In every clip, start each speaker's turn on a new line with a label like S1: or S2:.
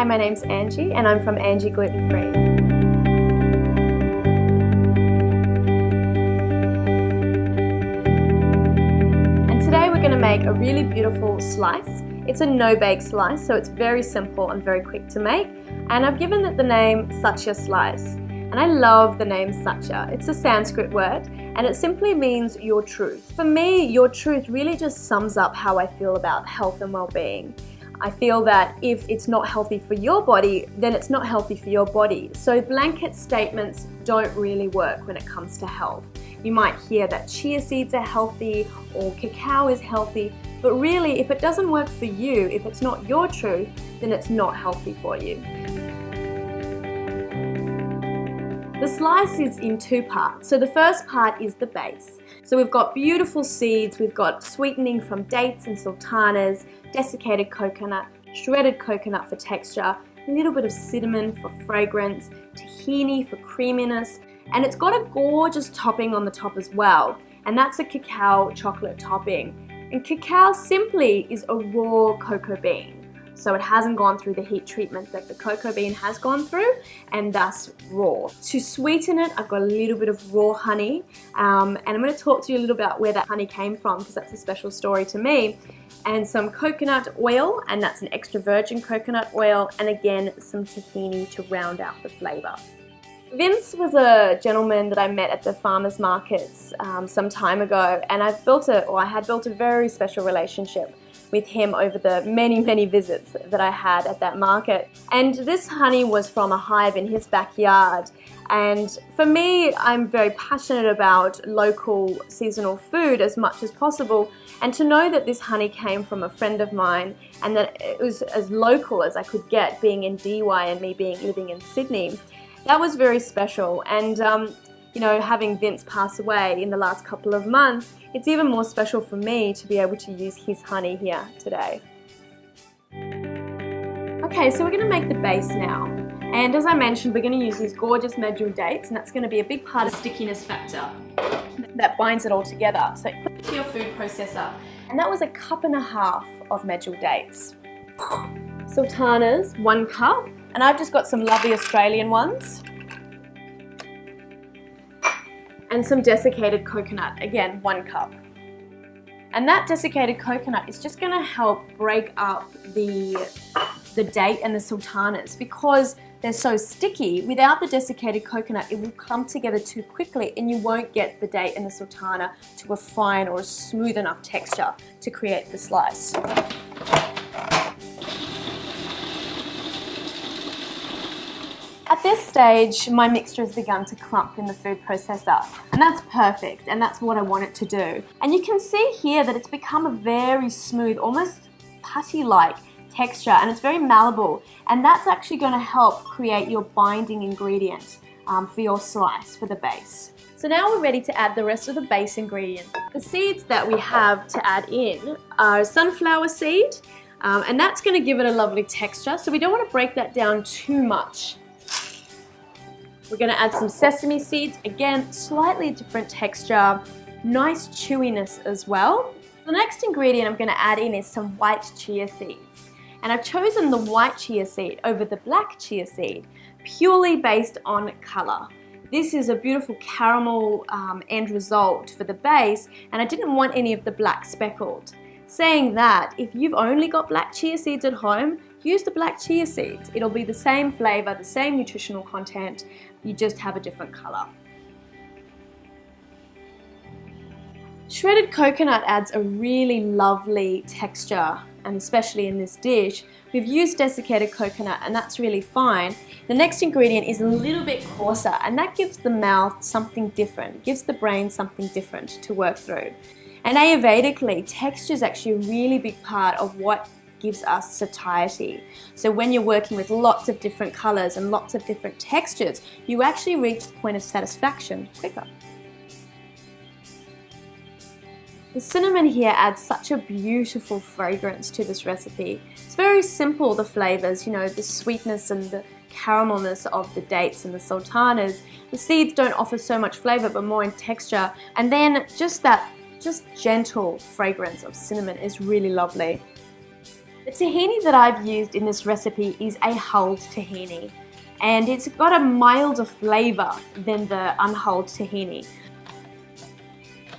S1: my name's Angie and I'm from Angie Gluten-free. And today we're going to make a really beautiful slice. It's a no-bake slice, so it's very simple and very quick to make. And I've given it the name Satya Slice. And I love the name Satya. It's a Sanskrit word and it simply means your truth. For me, your truth really just sums up how I feel about health and well-being. I feel that if it's not healthy for your body, then it's not healthy for your body. So blanket statements don't really work when it comes to health. You might hear that chia seeds are healthy or cacao is healthy, but really if it doesn't work for you, if it's not your truth, then it's not healthy for you. The slice is in two parts. So the first part is the base. So we've got beautiful seeds, we've got sweetening from dates and sultanas, desiccated coconut, shredded coconut for texture, a little bit of cinnamon for fragrance, tahini for creaminess, and it's got a gorgeous topping on the top as well, and that's a cacao chocolate topping. And cacao simply is a raw cocoa bean. So it hasn't gone through the heat treatment that the cocoa bean has gone through, and thus raw. To sweeten it, I've got a little bit of raw honey, and I'm going to talk to you a little about where that honey came from because that's a special story to me, and some coconut oil, and that's an extra virgin coconut oil, and again some tahini to round out the flavour. Vince was a gentleman that I met at the farmers markets some time ago, and I had built a very special relationship with him over the many visits that I had at that market. And this honey was from a hive in his backyard. And for me, I'm very passionate about local seasonal food as much as possible. And to know that this honey came from a friend of mine and that it was as local as I could get, being in DY and me living in Sydney, that was very special. And you know, having Vince pass away in the last couple of months, it's even more special for me to be able to use his honey here today. Okay, so we're going to make the base now. And as I mentioned, we're going to use these gorgeous medjool dates, and that's going to be a big part of the stickiness factor that binds it all together. So put it to your food processor. And that was 1.5 cups of medjool dates. Sultanas, 1 cup. And I've just got some lovely Australian ones. And some desiccated coconut, again 1 cup. And that desiccated coconut is just going to help break up the date and the sultanas because they're so sticky. Without the desiccated coconut, it will come together too quickly and you won't get the date and the sultana to a fine or a smooth enough texture to create the slice. At this stage, my mixture has begun to clump in the food processor, and that's perfect, and that's what I want it to do. And you can see here that it's become a very smooth, almost putty-like texture, and it's very malleable, and that's actually going to help create your binding ingredient for your slice, for the base. So now we're ready to add the rest of the base ingredient. The seeds that we have to add in are sunflower seed, and that's going to give it a lovely texture, so we don't want to break that down too much. We're going to add some sesame seeds, again, slightly different texture, nice chewiness as well. The next ingredient I'm going to add in is some white chia seeds. And I've chosen the white chia seed over the black chia seed, purely based on colour. This is a beautiful caramel end result for the base, and I didn't want any of the black speckled. Saying that, if you've only got black chia seeds at home, use the black chia seeds. It'll be the same flavour, the same nutritional content, you just have a different colour. Shredded coconut adds a really lovely texture, and especially in this dish. We've used desiccated coconut and that's really fine. The next ingredient is a little bit coarser, and that gives the mouth something different, gives the brain something different to work through. And Ayurvedically, texture is actually a really big part of what gives us satiety. So when you're working with lots of different colours and lots of different textures, you actually reach the point of satisfaction quicker. The cinnamon here adds such a beautiful fragrance to this recipe. It's very simple, the flavours, you know, the sweetness and the caramelness of the dates and the sultanas. The seeds don't offer so much flavour but more in texture, and then just gentle fragrance of cinnamon is really lovely. The tahini that I've used in this recipe is a hulled tahini, and it's got a milder flavour than the unhulled tahini.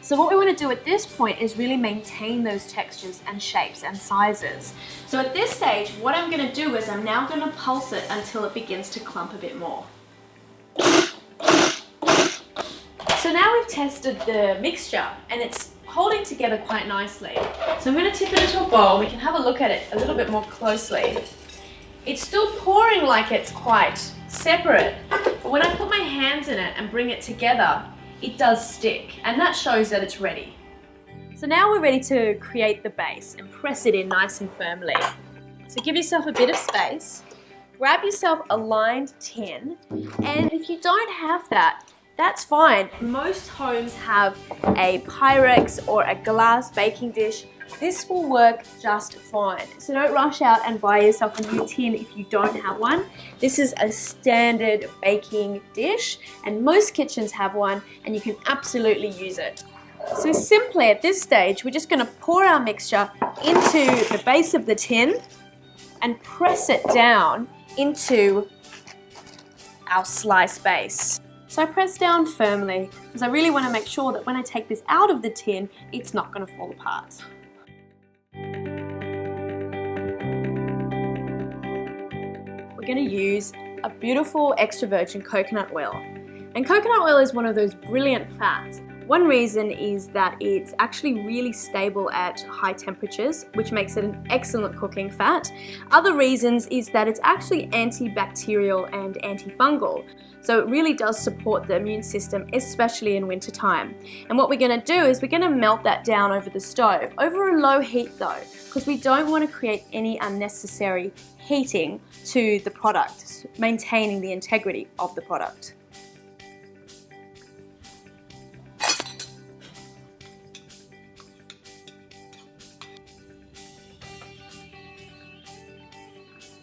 S1: So what we want to do at this point is really maintain those textures and shapes and sizes. So at this stage, what I'm going to do is I'm now going to pulse it until it begins to clump a bit more. So now we've tested the mixture and it's holding together quite nicely. So I'm going to tip it into a bowl. We can have a look at it a little bit more closely. It's still pouring like it's quite separate, but when I put my hands in it and bring it together, it does stick, and that shows that it's ready. So now we're ready to create the base and press it in nice and firmly. So give yourself a bit of space, grab yourself a lined tin, and if you don't have that, that's fine. Most homes have a Pyrex or a glass baking dish. This will work just fine. So don't rush out and buy yourself a new tin if you don't have one. This is a standard baking dish and most kitchens have one and you can absolutely use it. So simply at this stage, we're just going to pour our mixture into the base of the tin and press it down into our slice base. So I press down firmly because I really want to make sure that when I take this out of the tin, it's not going to fall apart. We're going to use a beautiful extra virgin coconut oil. And coconut oil is one of those brilliant fats. One reason is that it's actually really stable at high temperatures, which makes it an excellent cooking fat. Other reasons is that it's actually antibacterial and antifungal. So it really does support the immune system, especially in winter time. And what we're going to do is we're going to melt that down over the stove, over a low heat though, because we don't want to create any unnecessary heating to the product, maintaining the integrity of the product.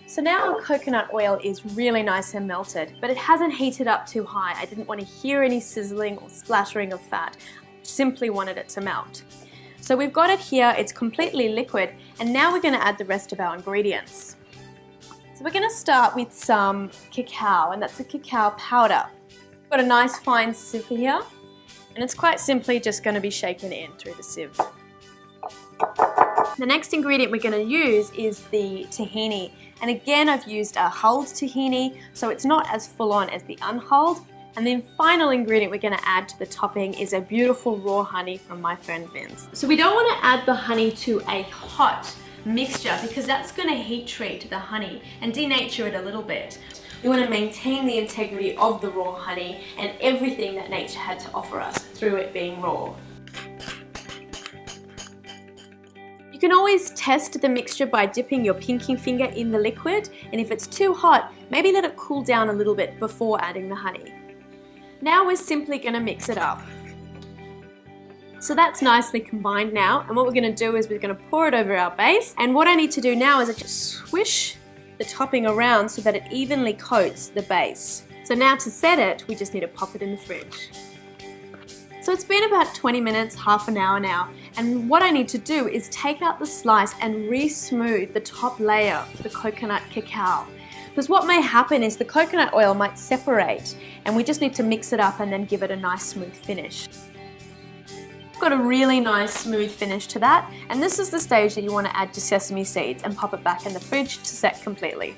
S1: So now our coconut oil is really nice and melted, but it hasn't heated up too high. I didn't want to hear any sizzling or splattering of fat. I simply wanted it to melt. So we've got it here, it's completely liquid, and now we're going to add the rest of our ingredients. So we're going to start with some cacao, and that's a cacao powder. I've got a nice fine sieve here, and it's quite simply just going to be shaken in through the sieve. The next ingredient we're going to use is the tahini. And again, I've used a hulled tahini, so it's not as full on as the unhulled. And then final ingredient we're going to add to the topping is a beautiful raw honey from my fern bins. So we don't want to add the honey to a hot mixture because that's going to heat treat the honey and denature it a little bit. We want to maintain the integrity of the raw honey and everything that nature had to offer us through it being raw. You can always test the mixture by dipping your pinky finger in the liquid, and if it's too hot, maybe let it cool down a little bit before adding the honey. Now we're simply going to mix it up. So that's nicely combined now, and what we're going to do is we're going to pour it over our base, and what I need to do now is I just swish the topping around so that it evenly coats the base. So now to set it, we just need to pop it in the fridge. So it's been about 20 minutes, half an hour now, and what I need to do is take out the slice and re-smooth the top layer of the coconut cacao. Because what may happen is the coconut oil might separate, and we just need to mix it up and then give it a nice smooth finish. Got a really nice smooth finish to that, and this is the stage that you want to add your sesame seeds and pop it back in the fridge to set completely.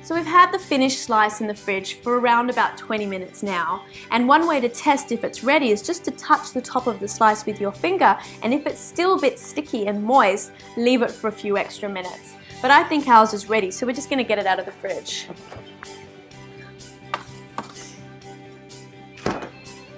S1: So we've had the finished slice in the fridge for around about 20 minutes now, and one way to test if it's ready is just to touch the top of the slice with your finger, and if it's still a bit sticky and moist, leave it for a few extra minutes. But I think ours is ready, so we're just going to get it out of the fridge.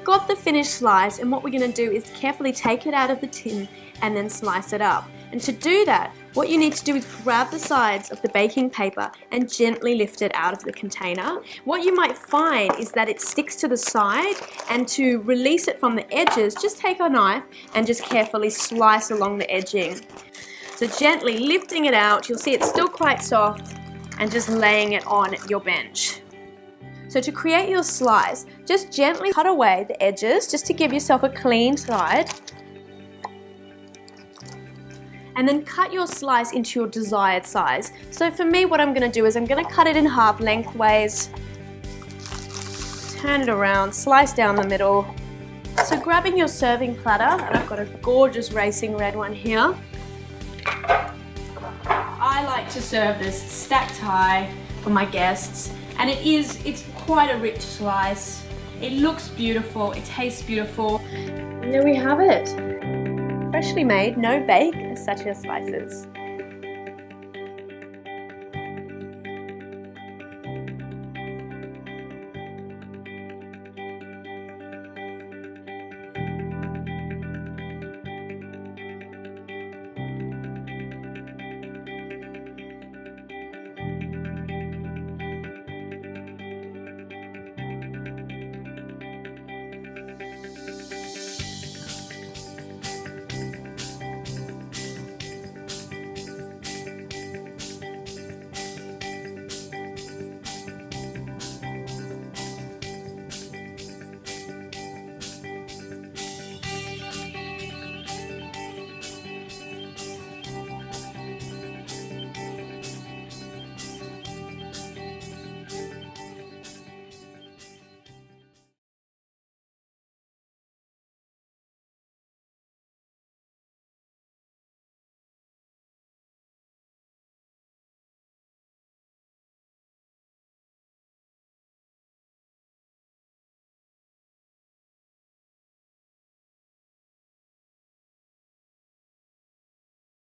S1: Got the finished slice, and what we're going to do is carefully take it out of the tin and then slice it up. And to do that, what you need to do is grab the sides of the baking paper and gently lift it out of the container. What you might find is that it sticks to the side, and to release it from the edges, just take a knife and just carefully slice along the edging. So gently lifting it out, you'll see it's still quite soft, and just laying it on your bench. So to create your slice, just gently cut away the edges just to give yourself a clean side. and then cut your slice into your desired size. So for me, what I'm going to do is I'm going to cut it in half lengthways, turn it around, slice down the middle. So grabbing your serving platter, and I've got a gorgeous racing red one here. I like to serve this stacked high for my guests, and it's quite a rich slice. It looks beautiful, it tastes beautiful. And there we have it. Freshly made, no bake, Satya Slices.